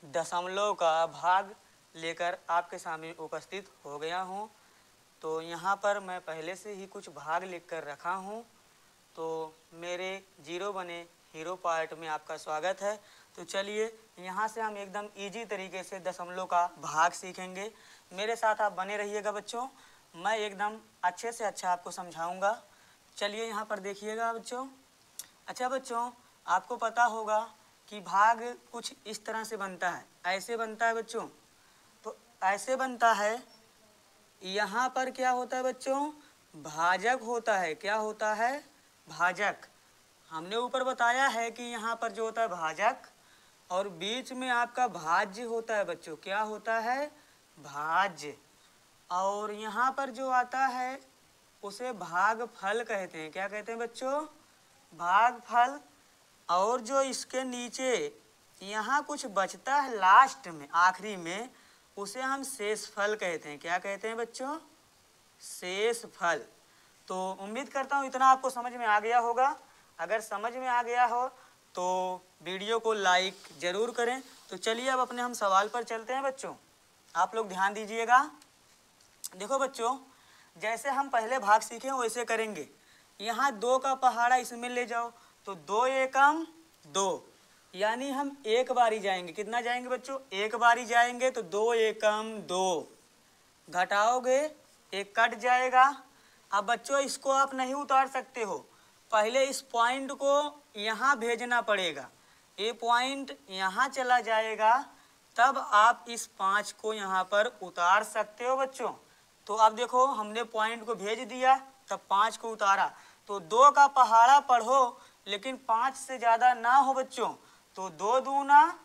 दशमलव का भाग लेकर आपके सामने उपस्थित हो गया हूँ। तो यहाँ पर मैं पहले से ही कुछ भाग लिख कर रखा हूँ। तो मेरे जीरो बने हीरो पार्ट में आपका स्वागत है। तो चलिए यहाँ से हम एकदम इजी तरीके से दशमलव का भाग सीखेंगे। मेरे साथ आप बने रहिएगा बच्चों, मैं एकदम अच्छे से अच्छा आपको समझाऊंगा। चलिए यहाँ पर देखिएगा बच्चों। अच्छा बच्चों, आपको पता होगा कि भाग कुछ इस तरह से बनता है, ऐसे बनता है बच्चों। तो ऐसे बनता है, यहाँ पर क्या होता है बच्चों, भाजक होता है। क्या होता है? भाजक। हमने ऊपर बताया है कि यहाँ पर जो होता है भाजक, और बीच में आपका भाज्य होता है बच्चों। क्या होता है? भाज्य। और यहाँ पर जो आता है उसे भागफल कहते हैं। क्या कहते हैं बच्चों? भागफल। और जो इसके नीचे यहाँ कुछ बचता है लास्ट में, आखिरी में, उसे हम शेषफल कहते हैं। क्या कहते हैं बच्चों? शेषफल। तो उम्मीद करता हूँ इतना आपको समझ में आ गया होगा। अगर समझ में आ गया हो तो वीडियो को लाइक ज़रूर करें। तो चलिए अब अपने हम सवाल पर चलते हैं बच्चों। आप लोग ध्यान दीजिएगा। देखो बच्चों, जैसे हम पहले भाग सीखे वैसे करेंगे। यहाँ 2 का पहाड़ा इसमें ले जाओ तो 2 एकम 2, यानी हम एक बारी जाएंगे। कितना जाएंगे बच्चों? एक बारी जाएंगे। तो 2 एकम 2, घटाओगे एक कट जाएगा। अब बच्चों इसको आप नहीं उतार सकते हो, पहले इस पॉइंट को यहाँ भेजना पड़ेगा। ये पॉइंट यहाँ चला जाएगा, तब आप इस 5 को यहाँ पर उतार सकते हो बच्चों। तो अब देखो हमने पॉइंट को भेज दिया, तब 5 को उतारा। तो 2 का पहाड़ा पढ़ो, लेकिन 5 से ज़्यादा ना हो बच्चों। तो 2 दूना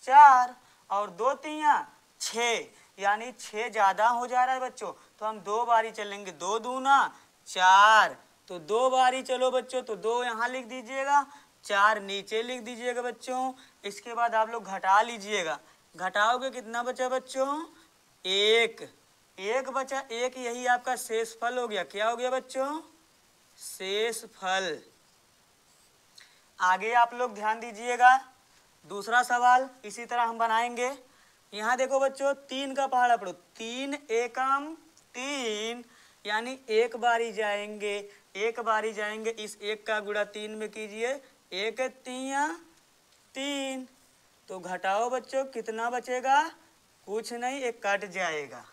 4 और 2 तिया 6, यानी 6 ज़्यादा हो जा रहा है बच्चों। तो हम 2 बारी चलेंगे। 2 दूना 4, तो 2 बारी चलो बच्चों। तो 2 यहाँ लिख दीजिएगा, 4 नीचे लिख दीजिएगा बच्चों। इसके बाद आप लोग घटा लीजिएगा। घटाओगे कितना बचा बच्चों? 1। 1 बचा, 1 यही आपका शेषफल हो गया। क्या हो गया बच्चों? शेषफल। आगे आप लोग ध्यान दीजिएगा। दूसरा सवाल इसी तरह हम बनाएंगे। यहाँ देखो बच्चों, 3 का पहाड़ा पढ़ो। 3 एकम 3, यानी एक बारी जाएंगे। एक बारी जाएंगे, इस 1 का गुणा 3 में कीजिए। 1 तिया 3, तो घटाओ बच्चों कितना बचेगा? कुछ नहीं, एक कट जाएगा।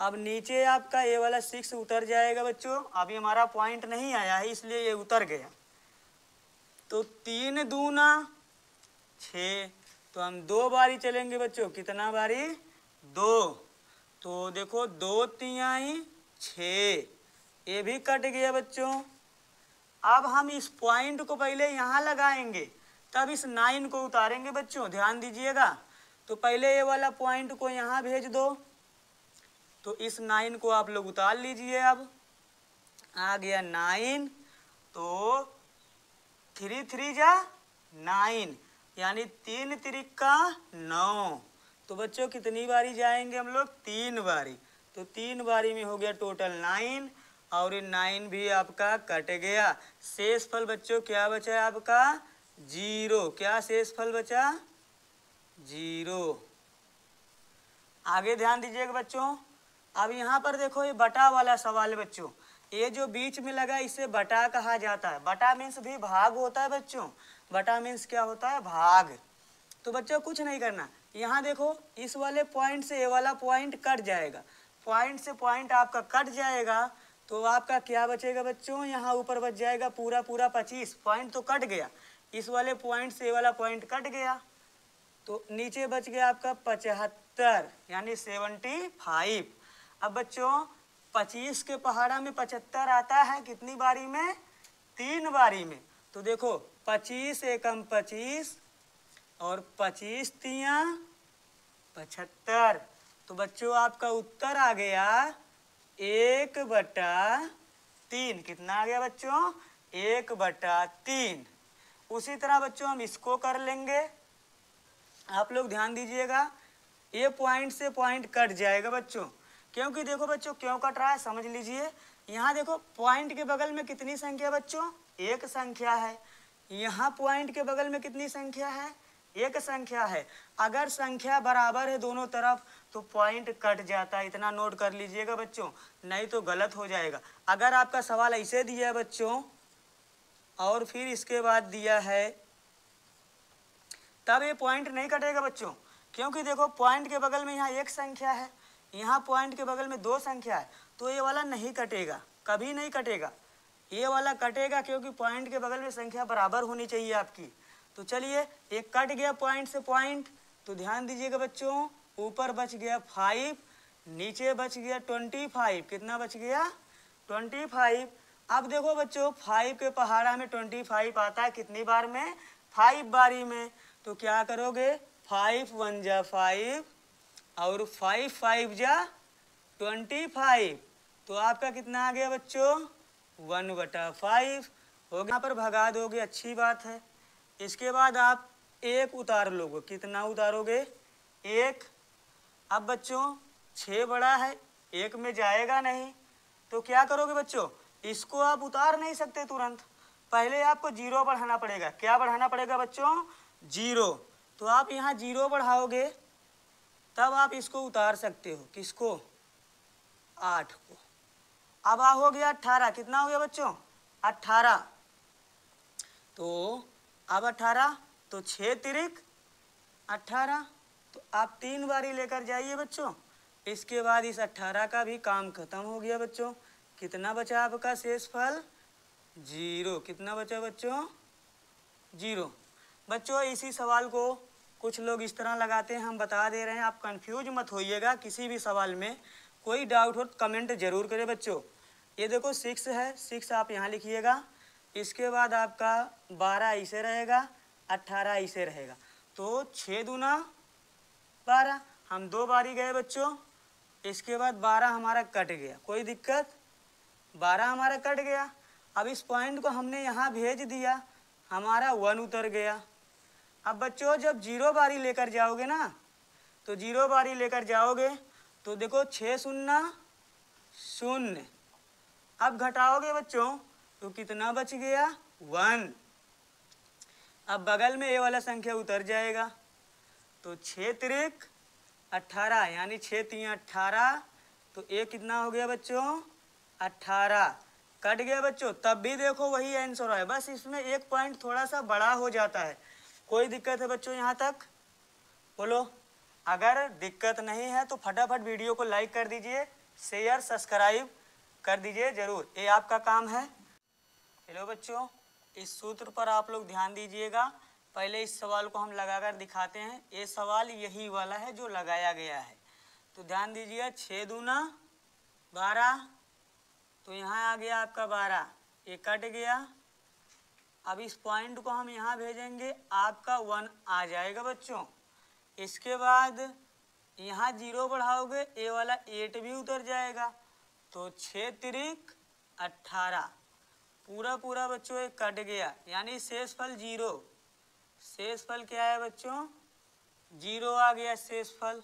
अब नीचे आपका ये वाला 6 उतर जाएगा बच्चों। अभी हमारा पॉइंट नहीं आया है इसलिए ये उतर गया। तो 3 दूना 6, तो हम 2 बारी चलेंगे बच्चों। कितना बारी? 2। तो देखो 2 तिहाई 6, ये भी कट गया बच्चों। अब हम इस पॉइंट को पहले यहाँ लगाएंगे, तब इस 9 को उतारेंगे बच्चों। ध्यान दीजिएगा। तो पहले ये वाला पॉइंट को यहाँ भेज दो। तो इस 9 को आप लोग उतार लीजिए। अब आ गया 9, तो 3 3 जा 9, यानी 3 त्रिका 9। तो बच्चों कितनी बारी जाएंगे हम लोग? 3 बारी। तो 3 बारी में हो गया टोटल 9, और ये 9 भी आपका कट गया। शेषफल बच्चों क्या बचा है आपका? 0। क्या शेषफल बचा? 0। आगे ध्यान दीजिएगा बच्चों। अब यहाँ पर देखो ये बटा वाला सवाल है बच्चों। ये जो बीच में लगा इसे बटा कहा जाता है। बटा मीन्स भी भाग होता है बच्चों। बटा मीन्स क्या होता है? भाग। तो बच्चों कुछ नहीं करना, यहाँ देखो इस वाले पॉइंट से ये वाला पॉइंट कट जाएगा। पॉइंट से पॉइंट आपका कट जाएगा, तो आपका क्या बचेगा बच्चों? यहाँ ऊपर बच जाएगा पूरा पूरा 25। पॉइंट तो कट गया, इस वाले पॉइंट से ये वाला पॉइंट कट गया, तो नीचे बच गया आपका 75, यानी 75। अब बच्चों 25 के पहाड़ा में 75 आता है कितनी बारी में? 3 बारी में। तो देखो 25 एकम 25 और 25 तिया 75। तो बच्चों आपका उत्तर आ गया 1/3। कितना आ गया बच्चों? 1/3। उसी तरह बच्चों हम इसको कर लेंगे। आप लोग ध्यान दीजिएगा, ये पॉइंट से पॉइंट कट जाएगा बच्चों। क्योंकि देखो बच्चों क्यों कट रहा है समझ लीजिए। यहाँ देखो पॉइंट के बगल में कितनी संख्या बच्चों? 1 संख्या है। यहाँ पॉइंट के बगल में कितनी संख्या है? एक संख्या है। अगर संख्या बराबर है दोनों तरफ तो पॉइंट कट जाता है, इतना नोट कर लीजिएगा बच्चों, नहीं तो गलत हो जाएगा। अगर आपका सवाल ऐसे दिया है बच्चों और फिर इसके बाद दिया है, तब ये पॉइंट नहीं कटेगा बच्चों, क्योंकि देखो पॉइंट के बगल में यहाँ एक संख्या है, यहाँ पॉइंट के बगल में दो संख्या है, तो ये वाला नहीं कटेगा, कभी नहीं कटेगा। ये वाला कटेगा क्योंकि पॉइंट के बगल में संख्या बराबर होनी चाहिए आपकी। तो चलिए एक कट गया पॉइंट से पॉइंट, तो ध्यान दीजिएगा बच्चों, ऊपर बच गया 5, नीचे बच गया 25। कितना बच गया? 25। अब देखो बच्चों 5 के पहाड़ा में 25 आता है कितनी बार में? 5 बारी में। तो क्या करोगे? 5 1 जा 5 और 5 5 जा 25। तो आपका कितना आ गया बच्चों? 1/5 हो गया। यहाँ पर भगा दोगे, अच्छी बात है। इसके बाद आप 1 उतार लोगे। कितना उतारोगे? 1। अब बच्चों 6 बड़ा है, 1 में जाएगा नहीं, तो क्या करोगे बच्चों? इसको आप उतार नहीं सकते तुरंत, पहले आपको 0 बढ़ाना पड़ेगा। क्या बढ़ाना पड़ेगा बच्चों? 0। तो आप यहाँ 0 बढ़ाओगे तब आप इसको उतार सकते हो। किसको? 8 को। अब हो गया 18। कितना हो गया बच्चों? 18। तो अब 18, तो 6 तिरिक 18। तो आप 3 बारी लेकर जाइए बच्चों। इसके बाद इस 18 का भी काम खत्म हो गया बच्चों। कितना बचा आपका शेषफल? 0। कितना बचा बच्चों? 0। बच्चों इसी सवाल को कुछ लोग इस तरह लगाते हैं, हम बता दे रहे हैं, आप कंफ्यूज मत होइएगा। किसी भी सवाल में कोई डाउट हो तो कमेंट जरूर करें बच्चों। ये देखो 6 है, 6 आप यहाँ लिखिएगा। इसके बाद आपका 12 ऐसे रहेगा, 18 ऐसे रहेगा। तो 6 दूना 12, हम 2 बारी गए बच्चों। इसके बाद 12 हमारा कट गया, कोई दिक्कत? 12 हमारा कट गया। अब इस पॉइंट को हमने यहाँ भेज दिया, हमारा 1 उतर गया। अब बच्चों जब 0 बारी लेकर जाओगे ना, तो 0 बारी लेकर जाओगे तो देखो 6 शून्य 0। अब घटाओगे बच्चों तो कितना बच गया? 1। अब बगल में ये वाला संख्या उतर जाएगा, तो 6 तिरिक 18, यानी 6 3 18। तो ये कितना हो गया बच्चों? 18। कट गया बच्चों, तब भी देखो वही आंसर है, बस इसमें एक पॉइंट थोड़ा सा बड़ा हो जाता है। कोई दिक्कत है बच्चों यहाँ तक? बोलो। अगर दिक्कत नहीं है तो फटाफट वीडियो को लाइक कर दीजिए, शेयर सब्सक्राइब कर दीजिए जरूर, ये आपका काम है। हेलो बच्चों, इस सूत्र पर आप लोग ध्यान दीजिएगा। पहले इस सवाल को हम लगाकर दिखाते हैं। ये सवाल यही वाला है जो लगाया गया है, तो ध्यान दीजिए। 6 दूना 12, तो यहाँ आ गया आपका 12, ये कट गया। अब इस पॉइंट को हम यहाँ भेजेंगे, आपका 1 आ जाएगा बच्चों। इसके बाद यहाँ 0 बढ़ाओगे, ये वाला 8 भी उतर जाएगा। तो 6 तिरिक 18, पूरा पूरा बच्चों ये कट गया, यानी शेषफल 0। शेषफल क्या है बच्चों? 0 आ गया शेषफल।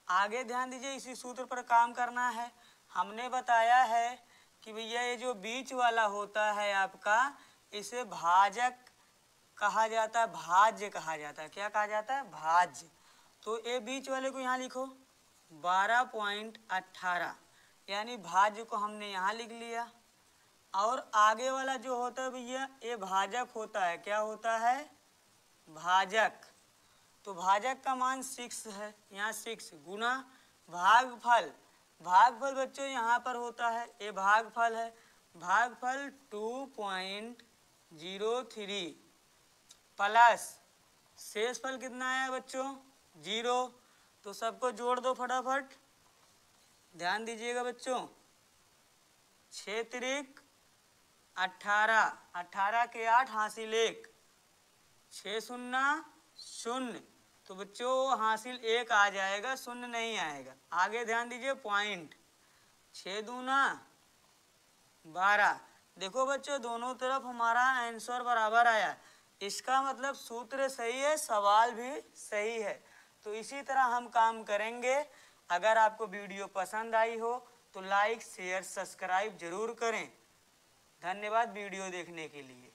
आगे ध्यान दीजिए, इसी सूत्र पर काम करना है। हमने बताया है कि भैया ये जो बीच वाला होता है आपका, इसे भाजक कहा जाता है, भाज्य कहा जाता है। क्या कहा जाता है? भाज्य। तो ये बीच वाले को यहाँ लिखो 12.18, यानी भाज्य को हमने यहाँ लिख लिया। और आगे वाला जो होता है भैया, ये भाजक होता है। क्या होता है? भाजक। तो भाजक का मान 6 है, यहाँ 6 गुना भागफल। भागफल बच्चों यहाँ पर होता है, ये भागफल है। भागफल 2.03 प्लस शेषफल कितना है बच्चों? 0। तो सबको जोड़ दो फटाफट, ध्यान दीजिएगा बच्चों। 6 तिरिक 18, 18 के 8 हासिल 1, 6 शून्य 0। तो बच्चों हासिल 1 आ जाएगा, 0 नहीं आएगा। आगे ध्यान दीजिए, पॉइंट 6 दूना 12। देखो बच्चों दोनों तरफ हमारा आंसर बराबर आया, इसका मतलब सूत्र सही है, सवाल भी सही है। तो इसी तरह हम काम करेंगे। अगर आपको वीडियो पसंद आई हो तो लाइक शेयर सब्सक्राइब जरूर करें। धन्यवाद वीडियो देखने के लिए।